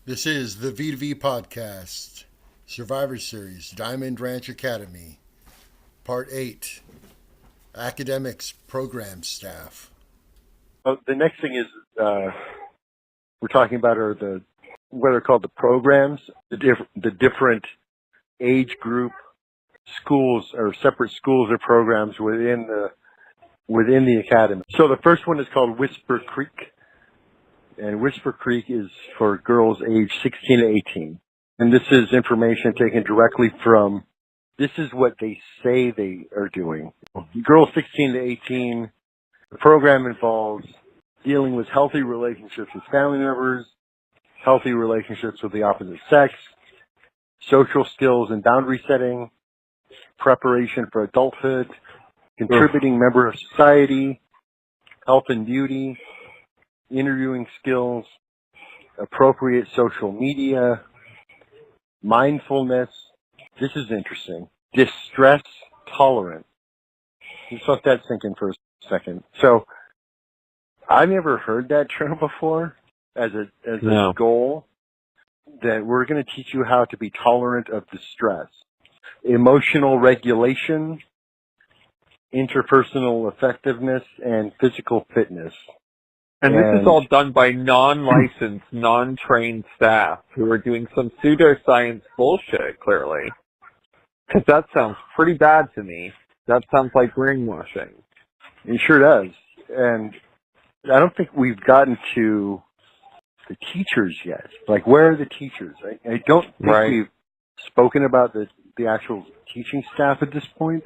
This is the V2V podcast, Survivor Series, Diamond Ranch Academy, Part 8, Academics Program Staff. The next thing is we're talking about are what are called the programs, the different age group schools or separate schools or programs within the academy. So the first one is called Whisper Creek. And Whisper Creek is for girls aged 16 to 18. And this is information taken directly from, this is what they say they are doing. Girls 16 to 18, the program involves dealing with healthy relationships with family members, healthy relationships with the opposite sex, social skills and boundary setting, preparation for adulthood, contributing member of society, health and beauty, interviewing skills, appropriate social media, mindfulness. This is interesting. Distress tolerance. Let's let that sink in for a second. So, I've never heard that term before as a goal that we're going to teach you how to be tolerant of distress, emotional regulation, interpersonal effectiveness, and physical fitness. And this is all done by non-licensed, non-trained staff who are doing some pseudoscience bullshit, clearly. Because that sounds pretty bad to me. That sounds like brainwashing. It sure does. And I don't think we've gotten to the teachers yet. Like, where are the teachers? I don't think we've spoken about the actual teaching staff at this point.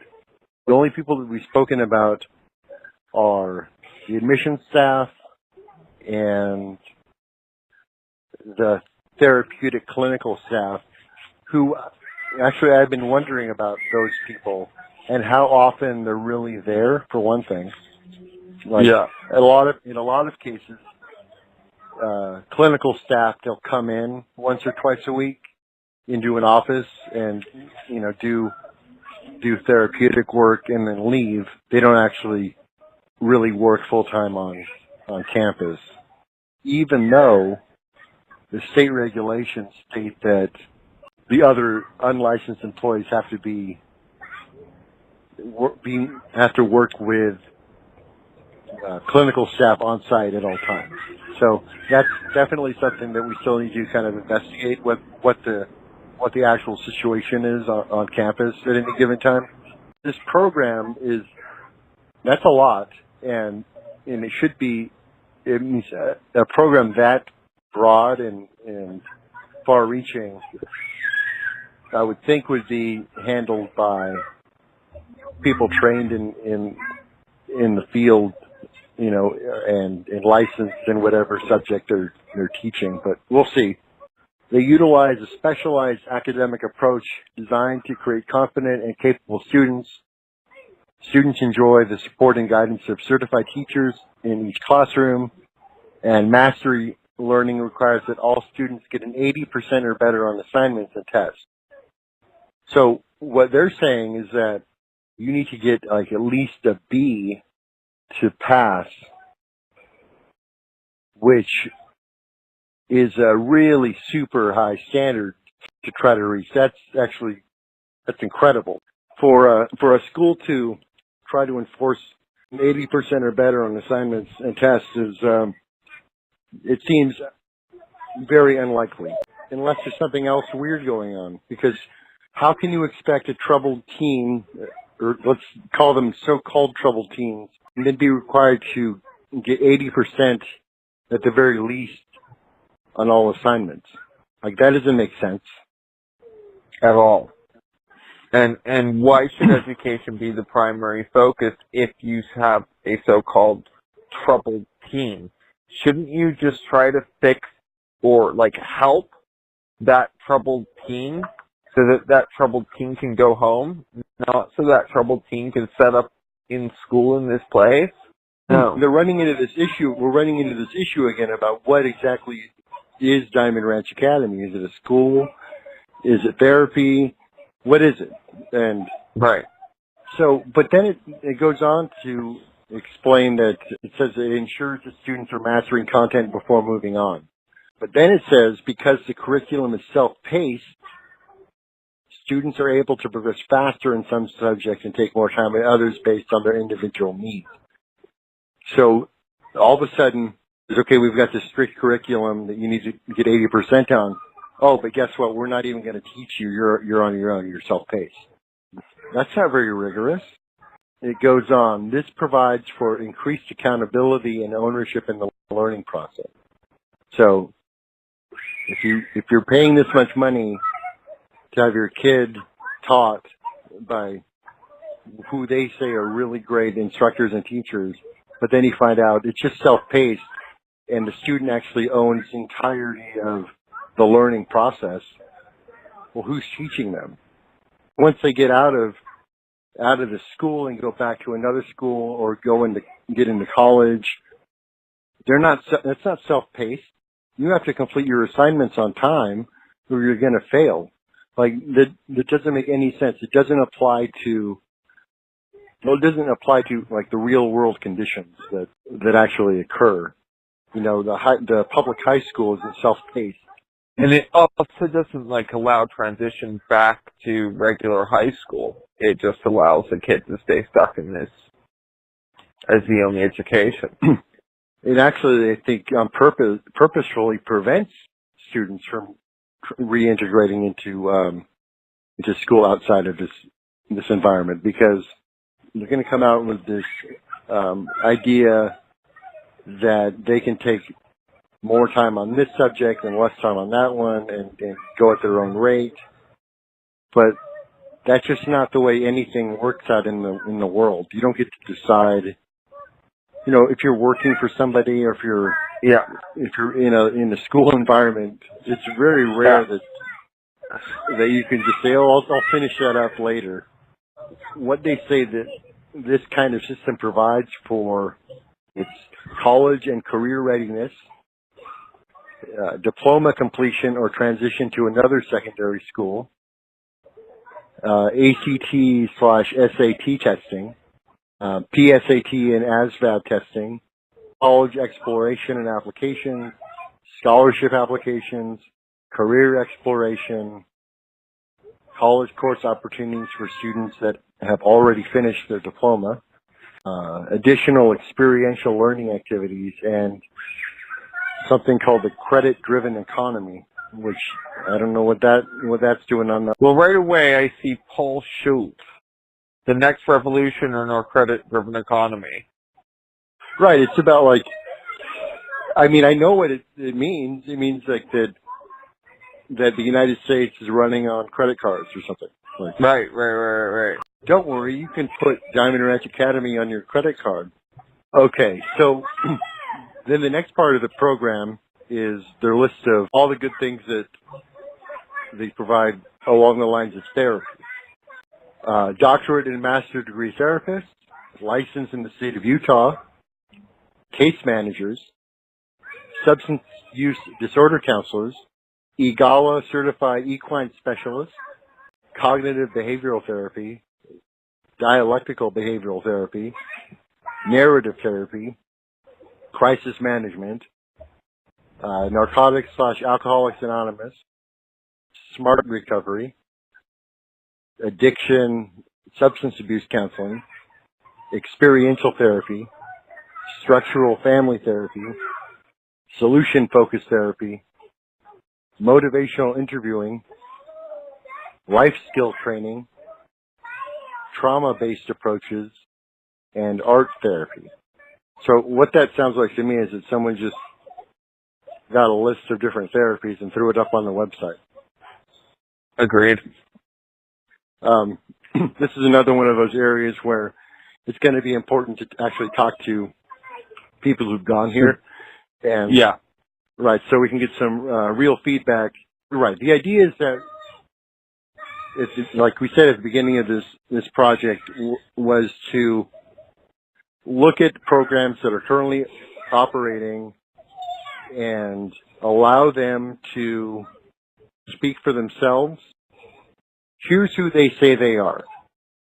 The only people that we've spoken about are the admissions staff and the therapeutic clinical staff, who actually I've been wondering about those people and how often they're really there, for one thing. Like, in a lot of cases, clinical staff, they'll come in once or twice a week into an office and, do therapeutic work and then leave. They don't actually really work full time on campus, even though the state regulations state that the other unlicensed employees have to work with clinical staff on site at all times. So that's definitely something that we still need to kind of investigate what the actual situation is on campus at any given time. This program that's a lot, and it should be. It means a program that broad and far-reaching, I would think, would be handled by people trained in the field, and licensed in whatever subject they're teaching. But we'll see. They utilize a specialized academic approach designed to create confident and capable students. Students enjoy the support and guidance of certified teachers in each classroom, and mastery learning requires that all students get an 80% or better on assignments and tests. So what they're saying is that you need to get at least a B to pass, which is a really super high standard to try to reach. That's incredible. For a school to try to enforce 80% or better on assignments and tests it seems very unlikely, unless there's something else weird going on. Because how can you expect a troubled teen, or let's call them so-called troubled teens, and then be required to get 80% at the very least on all assignments? Like, that doesn't make sense At all. And why should education be the primary focus if you have a so-called troubled teen? Shouldn't you just try to fix or help that troubled teen so that troubled teen can go home, not so that troubled teen can set up in school in this place? No. We're running into this issue again about what exactly is Diamond Ranch Academy. Is it a school? Is it therapy? What is it? And so, but then it goes on to explain that it says it ensures that students are mastering content before moving on. But then it says, because the curriculum is self-paced, students are able to progress faster in some subjects and take more time in others based on their individual needs. So all of a sudden, it's okay, we've got this strict curriculum that you need to get 80% on. Oh, but guess what? We're not even going to teach you. You're on your own. You're self-paced. That's not very rigorous. It goes on. This provides for increased accountability and ownership in the learning process. So if you're paying this much money to have your kid taught by who they say are really great instructors and teachers, but then you find out it's just self-paced and the student actually owns the entirety of the learning process, well, who's teaching them? Once they get out of the school and go back to another school or get into college, that's not self-paced. You have to complete your assignments on time or you're going to fail. Like, that doesn't make any sense. It doesn't apply to like the real world conditions that actually occur. You know, the public high school isn't self-paced. And it also doesn't allow transition back to regular high school. It just allows the kid to stay stuck in this as the only education. It actually, I think, purposefully prevents students from reintegrating into school outside of this environment, because they're going to come out with this idea that they can take more time on this subject and less time on that one and go at their own rate. But that's just not the way anything works out in the world. You don't get to decide, you know, if you're working for somebody or if you're in a school environment. It's very rare that you can just say, oh, I'll finish that up later. What they say that this kind of system provides for, it's college and career readiness, diploma completion or transition to another secondary school, ACT/SAT testing, PSAT and ASVAB testing, college exploration and applications, scholarship applications, career exploration, college course opportunities for students that have already finished their diploma, additional experiential learning activities, and something called the credit-driven economy, which I don't know what that's doing on the... Well, right away I see Paul Schultz, the next revolution in our credit-driven economy. Right, it's about I mean, I know what it means. It means that the United States is running on credit cards or something. Right. Don't worry, you can put Diamond Ranch Academy on your credit card. Okay, so then the next part of the program is their list of all the good things that they provide along the lines of therapy. Doctorate and master's degree therapists, licensed in the state of Utah, case managers, substance use disorder counselors, EGALA certified equine specialists, cognitive behavioral therapy, dialectical behavioral therapy, narrative therapy, crisis management, Narcotics/Alcoholics Anonymous, smart recovery, addiction, substance abuse counseling, experiential therapy, structural family therapy, solution-focused therapy, motivational interviewing, life skill training, trauma-based approaches, and art therapy. So what that sounds like to me is that someone just got a list of different therapies and threw it up on the website. Agreed. This is another one of those areas where it's going to be important to actually talk to people who've gone here. And yeah. Right, so we can get some real feedback. Right, the idea is that, it's like we said at the beginning of this project, was to look at programs that are currently operating and allow them to speak for themselves. Here's who they say they are.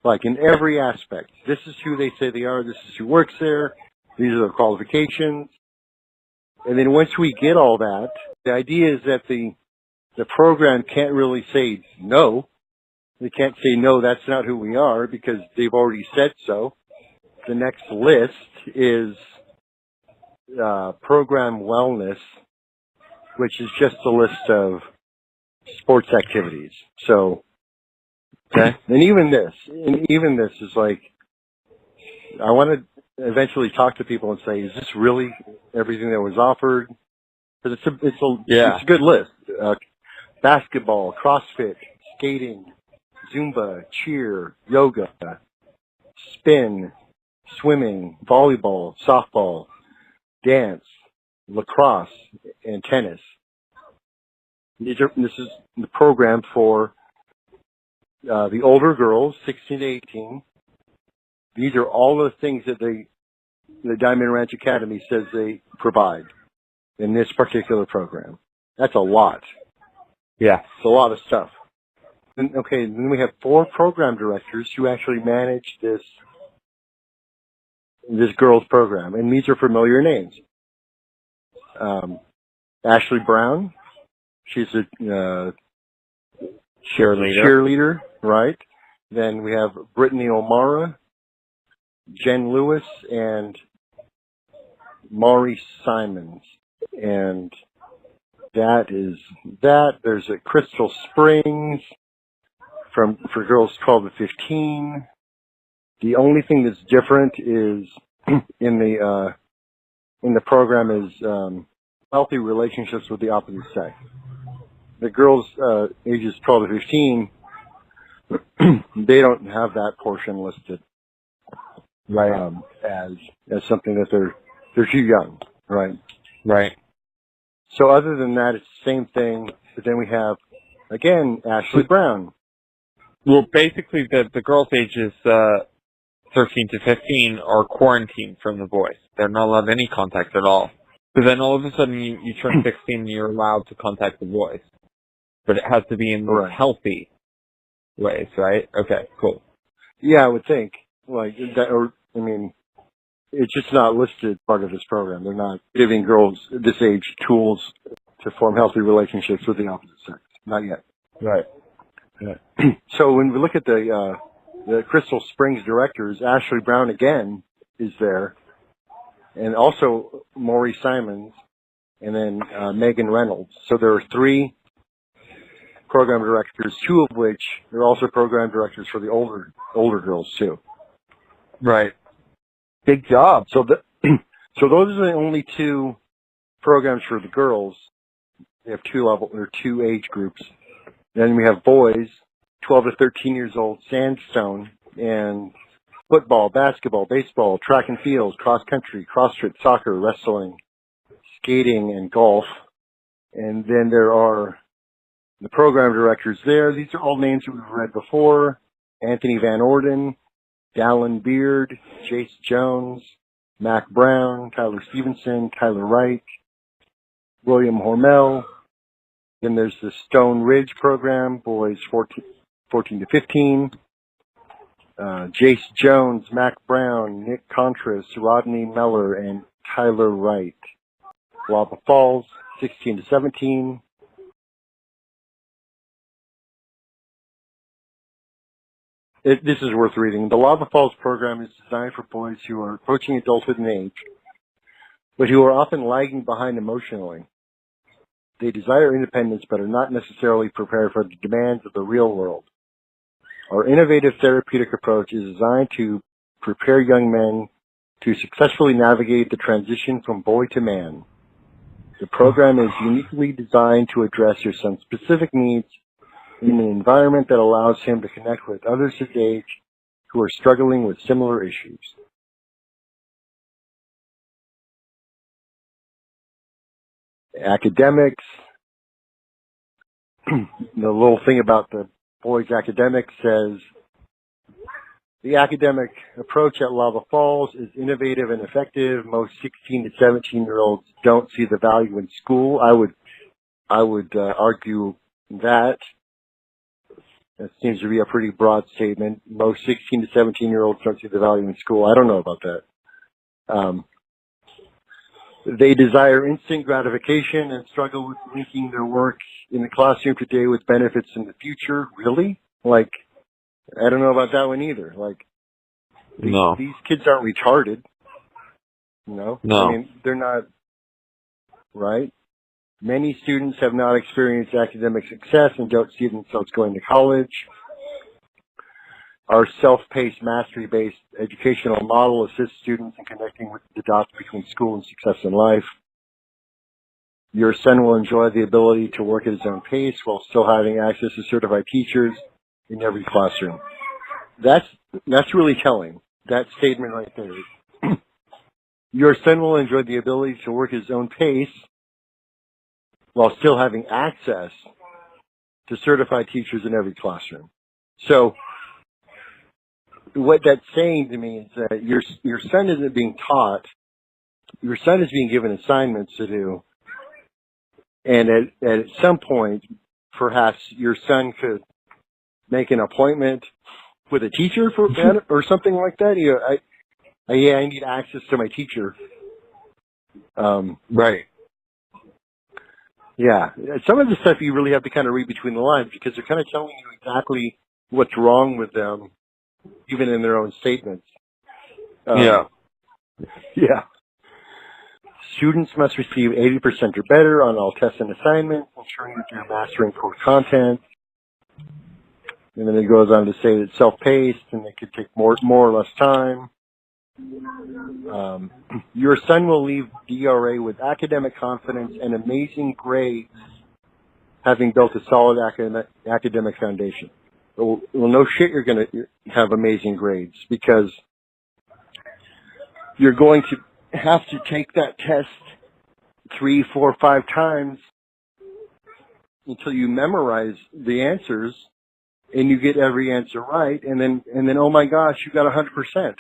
Like in every aspect. This is who they say they are. This is who works there. These are their qualifications. And then once we get all that, the idea is that the program can't really say no. They can't say, no, that's not who we are, because they've already said so. The next list is program wellness, which is just a list of sports activities. So, Okay. and even this is like, I want to eventually talk to people and say, is this really everything that was offered? Because it's a good list. Basketball, CrossFit, skating, Zumba, cheer, yoga, spin, swimming, volleyball, softball, dance, lacrosse, and tennis. This is the program for the older girls, 16 to 18. These are all the things that the Diamond Ranch Academy says they provide in this particular program. That's a lot. Yeah. It's a lot of stuff. And, okay, then we have 4 program directors who actually manage this girls program, and these are familiar names. Ashley Brown, she's a cheerleader, right? Then we have Brittany O'Mara, Jen Lewis, and Maury Simons. And that is that. There's a Crystal Springs for girls 12 to 15. The only thing that's different is in the program is healthy relationships with the opposite sex. The girls ages 12 to 15, they don't have that portion listed, right? As something that they're too young, right? Right. So other than that, it's the same thing. But then we have again Ashley Brown. Well, basically, the girls' ages 13 to 15 are quarantined from the boys. They're not allowed any contact at all. So then all of a sudden you turn 16 and you're allowed to contact the boys. But it has to be in healthy ways, right? Okay, cool. Yeah, I would think. Like that, or, I mean, it's just not listed part of this program. They're not giving girls this age tools to form healthy relationships with the opposite sex. Not yet. Right. So when we look at the Crystal Springs directors, Ashley Brown again is there, and also Maury Simons, and then Megan Reynolds. So there are 3 program directors, 2 of which are also program directors for the older girls too. Right. Big job. So so those are the only 2 programs for the girls. They have 2 age groups. Then we have boys, 12 to 13 years old, sandstone, and football, basketball, baseball, track and field, cross country, CrossFit, soccer, wrestling, skating, and golf. And then there are the program directors there. These are all names that we've read before. Anthony Van Orden, Dallin Beard, Jace Jones, Mac Brown, Tyler Stevenson, Tyler Wright, William Hormel. Then there's the Stone Ridge program, boys 14 to 15. Jace Jones, Mac Brown, Nick Contras, Rodney Meller, and Tyler Wright. Lava Falls, 16 to 17. This is worth reading. The Lava Falls program is designed for boys who are approaching adulthood in age, but who are often lagging behind emotionally. They desire independence, but are not necessarily prepared for the demands of the real world. Our innovative therapeutic approach is designed to prepare young men to successfully navigate the transition from boy to man. The program is uniquely designed to address your son's specific needs in an environment that allows him to connect with others his age who are struggling with similar issues. Academics. The little thing about the boys' academics says, the academic approach at Lava Falls is innovative and effective. Most 16 to 17-year-olds don't see the value in school. I would argue that. That seems to be a pretty broad statement. Most 16 to 17-year-olds don't see the value in school. I don't know about that. They desire instant gratification and struggle with linking their work in the classroom today with benefits in the future. Really? Like, I don't know about that one either. Like, these kids aren't retarded. No. I mean, they're not, right? Many students have not experienced academic success and don't see themselves going to college. Our self-paced, mastery-based educational model assists students in connecting with the dots between school and success in life. Your son will enjoy the ability to work at his own pace while still having access to certified teachers in every classroom. That's really telling. That statement right there. Your son will enjoy the ability to work at his own pace while still having access to certified teachers in every classroom. So what that's saying to me is that your son isn't being taught. Your son is being given assignments to do. And at some point, perhaps your son could make an appointment with a teacher for that or something like that. You know, I need access to my teacher. Right. Yeah. Some of the stuff you really have to kind of read between the lines because they're kind of telling you exactly what's wrong with them, even in their own statements. Yeah. Students must receive 80% or better on all tests and assignments, ensuring that they're mastering core content. And then it goes on to say that it's self-paced and they could take more or less time. Your son will leave DRA with academic confidence and amazing grades, having built a solid academic foundation. Well, no shit you're going to have amazing grades because you're going to have to take that test 3, 4, 5 times until you memorize the answers and you get every answer right, and then oh my gosh, you got 100%.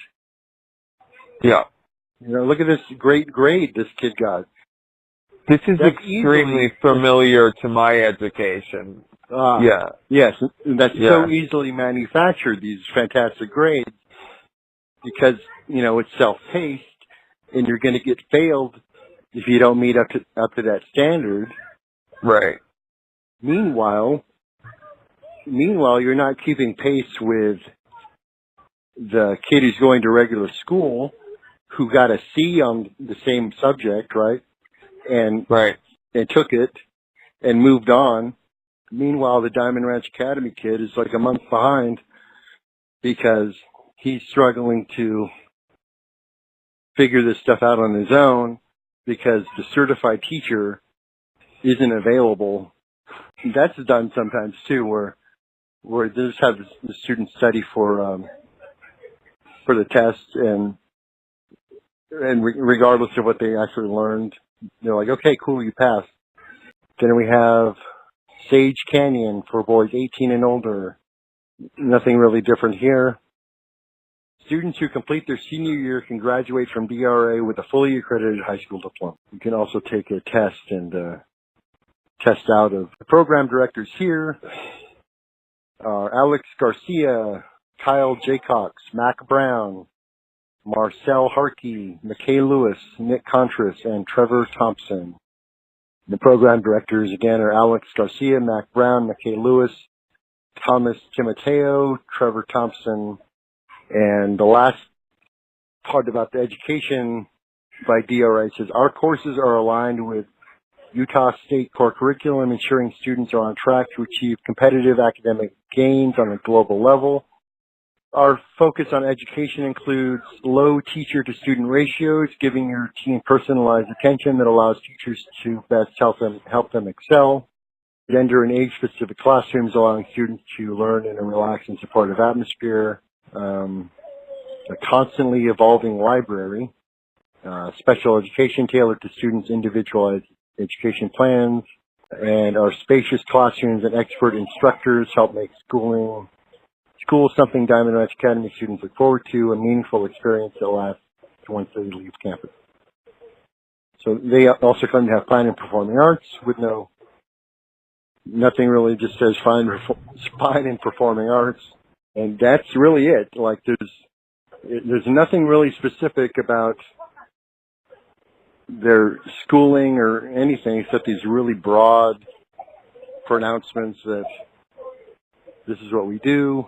Yeah. You know, look at this great grade this kid got. This is extremely familiar to my education. Yes, that's so easily manufactured, these fantastic grades, because, you know, it's self-paced, and you're going to get failed if you don't meet up to that standard. Right. Meanwhile, you're not keeping pace with the kid who's going to regular school who got a C on the same subject, right? And took it and moved on. Meanwhile, the Diamond Ranch Academy kid is like a month behind because he's struggling to figure this stuff out on his own because the certified teacher isn't available. That's done sometimes too, where they just have the students study for the test and regardless of what they actually learned, they're like, okay, cool, you passed. Then we have Sage Canyon for boys 18 and older. Nothing really different here. Students who complete their senior year can graduate from DRA with a fully accredited high school diploma. You can also take a test and test out of the program directors here. Alex Garcia, Kyle Jaycox, Mac Brown, Marcel Harkey, McKay Lewis, Nick Contras, and Trevor Thompson. The program directors, again, are Alex Garcia, Mac Brown, McKay Lewis, Thomas Timoteo, Trevor Thompson, and the last part about the education by DRA says, our courses are aligned with Utah State core curriculum, ensuring students are on track to achieve competitive academic gains on a global level. Our focus on education includes low teacher-to-student ratios, giving your team personalized attention that allows teachers to best help them excel. Gender and age-specific classrooms, allowing students to learn in a relaxed and supportive atmosphere. A constantly evolving library. Special education tailored to students' individualized education plans. And our spacious classrooms and expert instructors help make school something Diamond Ranch Academy students look forward to, a meaningful experience that lasts once they leave campus. So they also claim to have fine and performing arts with nothing really, just says fine and performing arts. And that's really it. Like there's nothing really specific about their schooling or anything except these really broad pronouncements that this is what we do,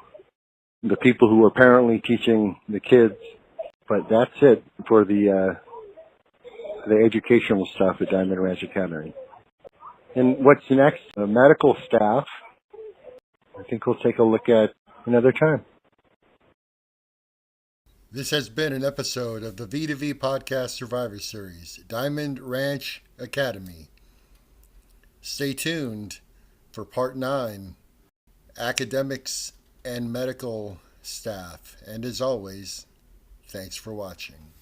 the people who are apparently teaching the kids, but that's it for the educational stuff at Diamond Ranch Academy. And what's next? The medical staff, I think we'll take a look at another time. This has been an episode of the V2V Podcast Survivor Series, Diamond Ranch Academy. Stay tuned for Part 9, Academics and Medical Staff. And as always, thanks for watching.